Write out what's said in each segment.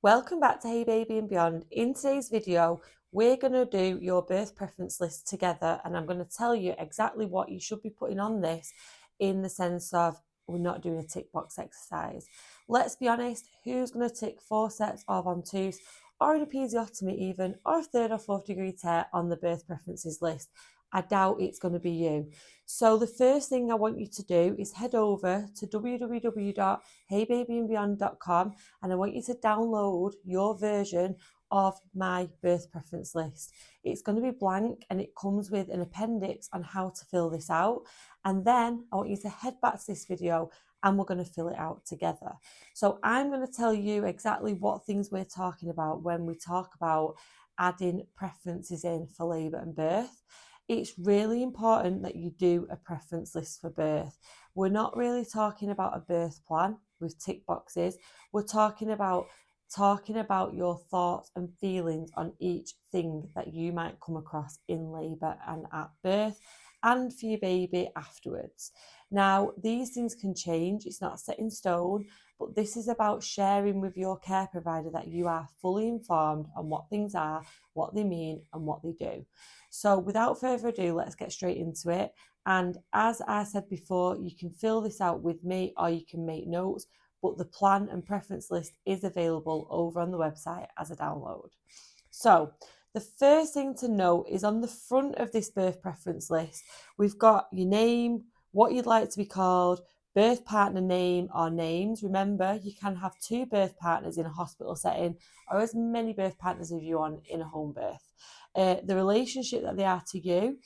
Welcome back to Hey Baby and Beyond. In today's video, we're going to do your birth preference list together, and I'm going to tell you exactly what you should be putting on this in the sense of we're not doing a tick box exercise. Let's be honest, who's going to tick 4 sets of ventouse or an episiotomy even, or a third or fourth degree tear on the birth preferences list? I doubt it's going to be you. So the first thing I want you to do is head over to www.heybabyandbeyond.com, and I want you to download your version of my birth preference list. It's going to be blank and it comes with an appendix on how to fill this out. And then I want you to head back to this video and we're going to fill it out together. So I'm going to tell you exactly what things we're talking about when we talk about adding preferences in for labour and birth. It's really important that you do a preference list for birth. We're not really talking about a birth plan with tick boxes. We're talking about your thoughts and feelings on each thing that you might come across in labour and at birth, and for your baby afterwards. Now, these things can change, it's not set in stone, but this is about sharing with your care provider that you are fully informed on what things are, what they mean, and what they do. So without further ado, let's get straight into it. And as I said before, you can fill this out with me or you can make notes, but the plan and preference list is available over on the website as a download. So the first thing to note is on the front of this birth preference list, we've got your name, what you'd like to be called, birth partner name or names. Remember, you can have 2 birth partners in a hospital setting or as many birth partners as you want in a home birth. The relationship that they are to you.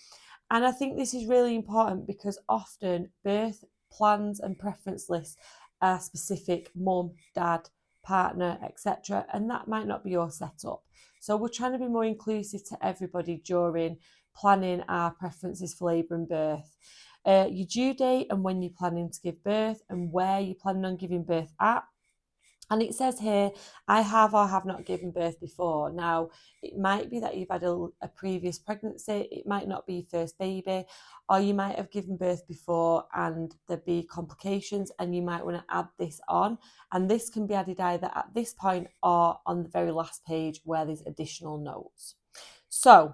And I think this is really important because often birth plans and preference lists are specific mum, dad, partner, etc. And that might not be your setup. So we're trying to be more inclusive to everybody during planning our preferences for labour and birth. Your due date and when you're planning to give birth and where you're planning on giving birth at. And it says here, I have or have not given birth before. Now, it might be that you've had a previous pregnancy, it might not be your first baby, or you might have given birth before and there be complications and you might want to add this on. And this can be added either at this point or on the very last page where there's additional notes. So,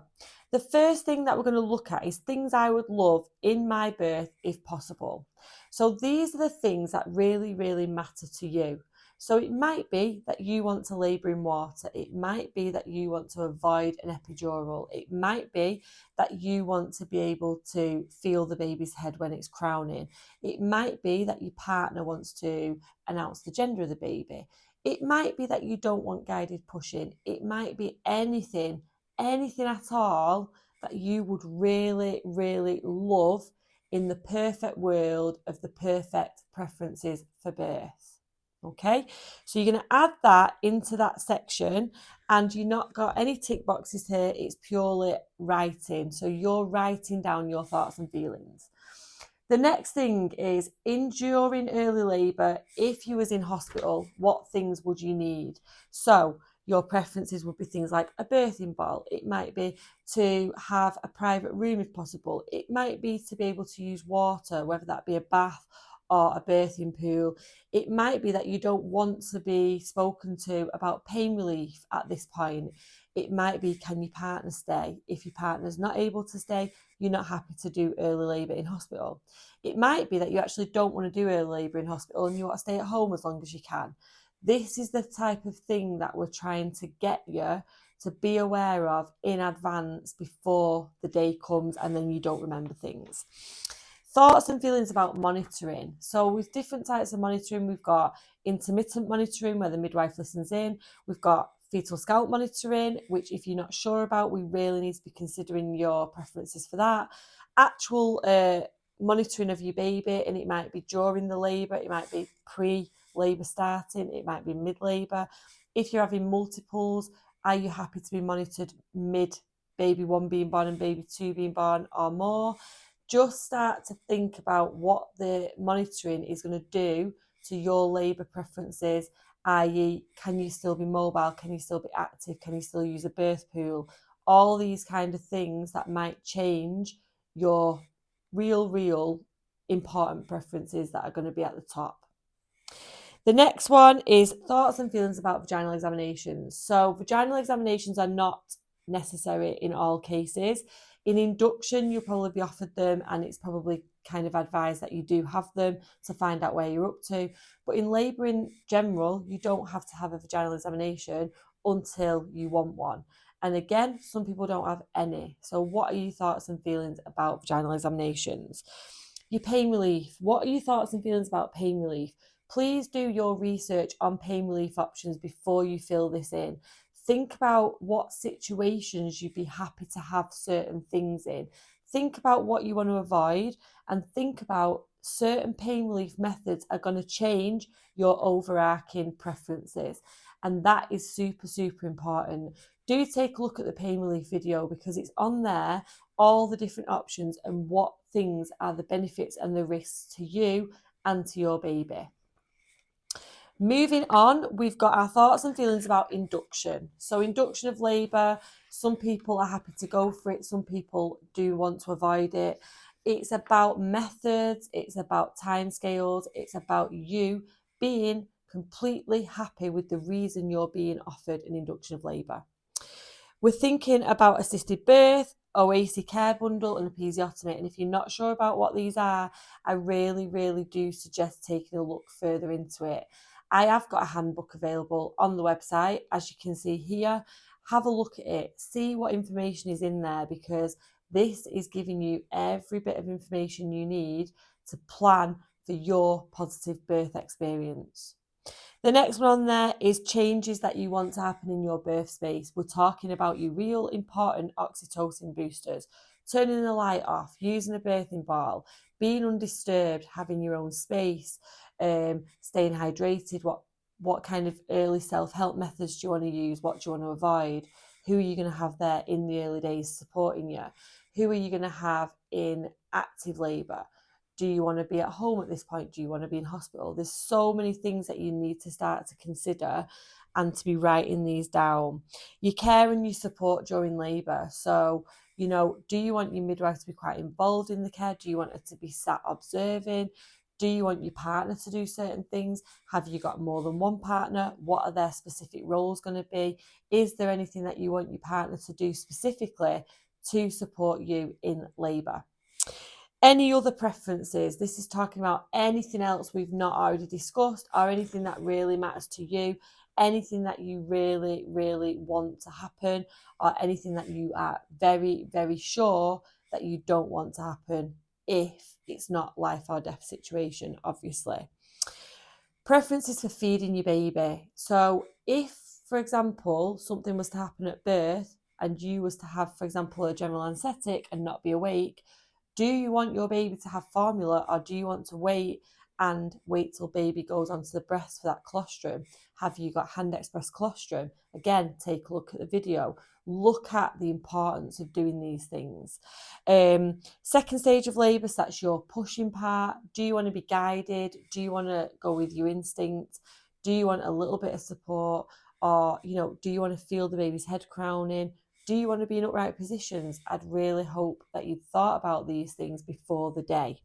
the first thing that we're going to look at is things I would love in my birth if possible. So, these are the things that really, really matter to you. So it might be that you want to labour in water. It might be that you want to avoid an epidural. It might be that you want to be able to feel the baby's head when it's crowning. It might be that your partner wants to announce the gender of the baby. It might be that you don't want guided pushing. It might be anything at all that you would really, really love in the perfect world of the perfect preferences for birth. Okay, so you're going to add that into that section, and you've not got any tick boxes here, it's purely writing. So you're writing down your thoughts and feelings. The next thing is during early labour, if you was in hospital, what things would you need? So your preferences would be things like a birthing ball. It might be to have a private room if possible. It might be to be able to use water, whether that be a bath or a birthing pool. It might be that you don't want to be spoken to about pain relief at this point. It might be, can your partner stay? If your partner's not able to stay, you're not happy to do early labour in hospital. It might be that you actually don't want to do early labour in hospital and you want to stay at home as long as you can. This is the type of thing that we're trying to get you to be aware of in advance before the day comes and then you don't remember things. Thoughts and feelings about monitoring. So with different types of monitoring, we've got intermittent monitoring where the midwife listens in. We've got fetal scalp monitoring, which if you're not sure about, we really need to be considering your preferences for that. Actual monitoring of your baby, and it might be during the labour, it might be pre-labour starting, it might be mid-labour. If you're having multiples, are you happy to be monitored mid baby 1 being born and baby 2 being born or more? Just start to think about what the monitoring is going to do to your labour preferences, i.e. can you still be mobile, can you still be active, can you still use a birth pool, all these kind of things that might change your real important preferences that are going to be at the top. The next one is thoughts and feelings about vaginal examinations. So, vaginal examinations are not necessary in all cases. In induction, you'll probably be offered them, and it's probably kind of advised that you do have them to find out where you're up to. But in labour in general, you don't have to have a vaginal examination until you want one. And again, some people don't have any. So, what are your thoughts and feelings about vaginal examinations? Your pain relief. What are your thoughts and feelings about pain relief? Please do your research on pain relief options before you fill this in. Think about what situations you'd be happy to have certain things in. Think about what you want to avoid, and think about certain pain relief methods are going to change your overarching preferences. And that is super, super important. Do take a look at the pain relief video, because it's on there, all the different options and what things are the benefits and the risks to you and to your baby. Moving on, we've got our thoughts and feelings about induction. So, induction of labour, some people are happy to go for it, some people do want to avoid it. It's about methods, it's about timescales, it's about you being completely happy with the reason you're being offered an induction of labour. We're thinking about assisted birth, OAC care bundle, and episiotomy. And if you're not sure about what these are, I really, really do suggest taking a look further into it. I have got a handbook available on the website, as you can see here. Have a look at it, see what information is in there, because this is giving you every bit of information you need to plan for your positive birth experience. The next one on there is changes that you want to happen in your birth space. We're talking about your real important oxytocin boosters, turning the light off, using a birthing ball, being undisturbed, having your own space, staying hydrated. What kind of early self-help methods do you want to use? What do you want to avoid? Who are you going to have there in the early days supporting you? Who are you going to have in active labour? Do you want to be at home at this point? Do you want to be in hospital? There's so many things that you need to start to consider and to be writing these down. Your care and your support during labour. So, do you want your midwife to be quite involved in the care? Do you want her to be sat observing? Do you want your partner to do certain things? Have you got more than one partner? What are their specific roles going to be? Is there anything that you want your partner to do specifically to support you in labour? Any other preferences? This is talking about anything else we've not already discussed, or anything that really matters to you, anything that you really, really want to happen, or anything that you are very, very sure that you don't want to happen if it's not life or death situation, obviously. Preferences for feeding your baby. So if, for example, something was to happen at birth and you was to have, for example, a general anaesthetic and not be awake, do you want your baby to have formula, or do you want to wait till baby goes onto the breast for that colostrum? Have you got hand express colostrum? Again, take a look at the video. Look at the importance of doing these things. Second stage of labour, so that's your pushing part. Do you want to be guided? Do you want to go with your instinct? Do you want a little bit of support? Or, do you want to feel the baby's head crowning? Do you want to be in upright positions? I'd really hope that you'd thought about these things before the day.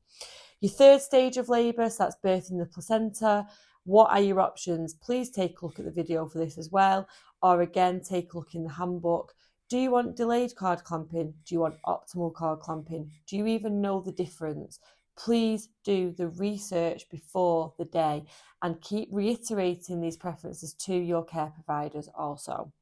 Your third stage of labour, so that's birthing the placenta. What are your options? Please take a look at the video for this as well. Or again, take a look in the handbook. Do you want delayed cord clamping? Do you want optimal cord clamping? Do you even know the difference? Please do the research before the day and keep reiterating these preferences to your care providers also.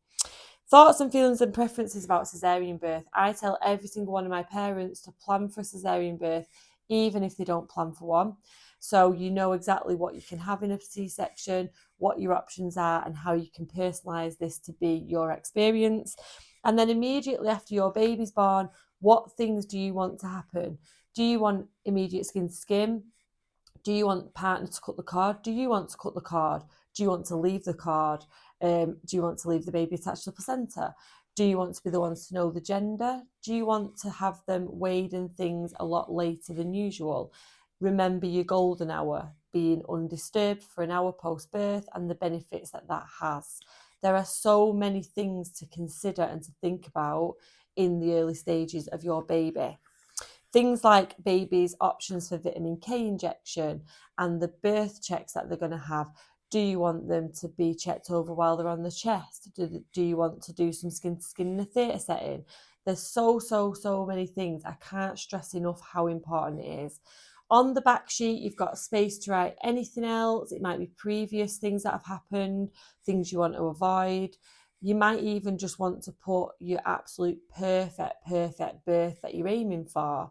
Thoughts and feelings and preferences about caesarean birth. I tell every single one of my parents to plan for a caesarean birth, even if they don't plan for one. So you know exactly what you can have in a C-section, what your options are, and how you can personalise this to be your experience. And then immediately after your baby's born, what things do you want to happen? Do you want immediate skin to skin? Do you want partner to cut the cord? Do you want to cut the cord? Do you want to leave the cord? Do you want to leave the baby attached to the placenta? Do you want to be the ones to know the gender? Do you want to have them weighed and things a lot later than usual? Remember your golden hour, being undisturbed for an hour post-birth, and the benefits that has. There are so many things to consider and to think about in the early stages of your baby. Things like babies' options for vitamin K injection and the birth checks that they're going to have. Do you want them to be checked over while they're on the chest? Do you want to do some skin to skin in a theatre setting? There's so many things. I can't stress enough how important it is. On the back sheet, you've got space to write anything else. It might be previous things that have happened, things you want to avoid. You might even just want to put your absolute perfect birth that you're aiming for.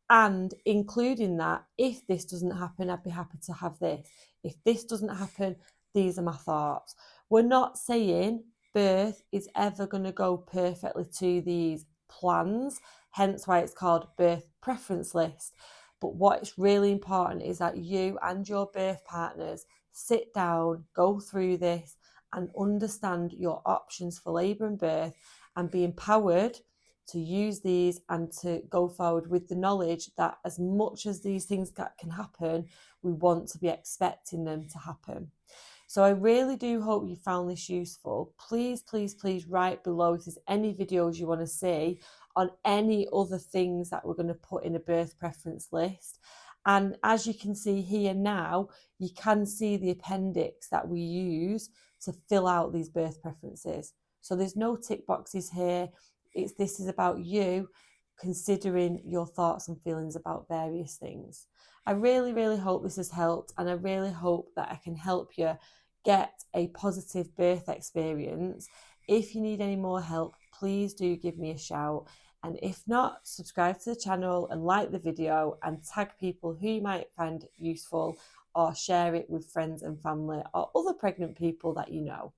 And including that, if this doesn't happen, I'd be happy to have this. If this doesn't happen, these are my thoughts. We're not saying birth is ever going to go perfectly to these plans, hence why it's called birth preference list. But what's really important is that you and your birth partners sit down, go through this, and understand your options for labour and birth, and be empowered to use these and to go forward with the knowledge that as much as these things can happen, we want to be expecting them to happen. So I really do hope you found this useful. Please write below if there's any videos you want to see on any other things that we're going to put in a birth preference list. And as you can see here now, you can see the appendix that we use to fill out these birth preferences. So there's no tick boxes here. This is about you considering your thoughts and feelings about various things. I really hope this has helped, and I really hope that I can help you get a positive birth experience. If you need any more help, please do give me a shout. And if not, subscribe to the channel and like the video and tag people who you might find useful, or share it with friends and family or other pregnant people that you know.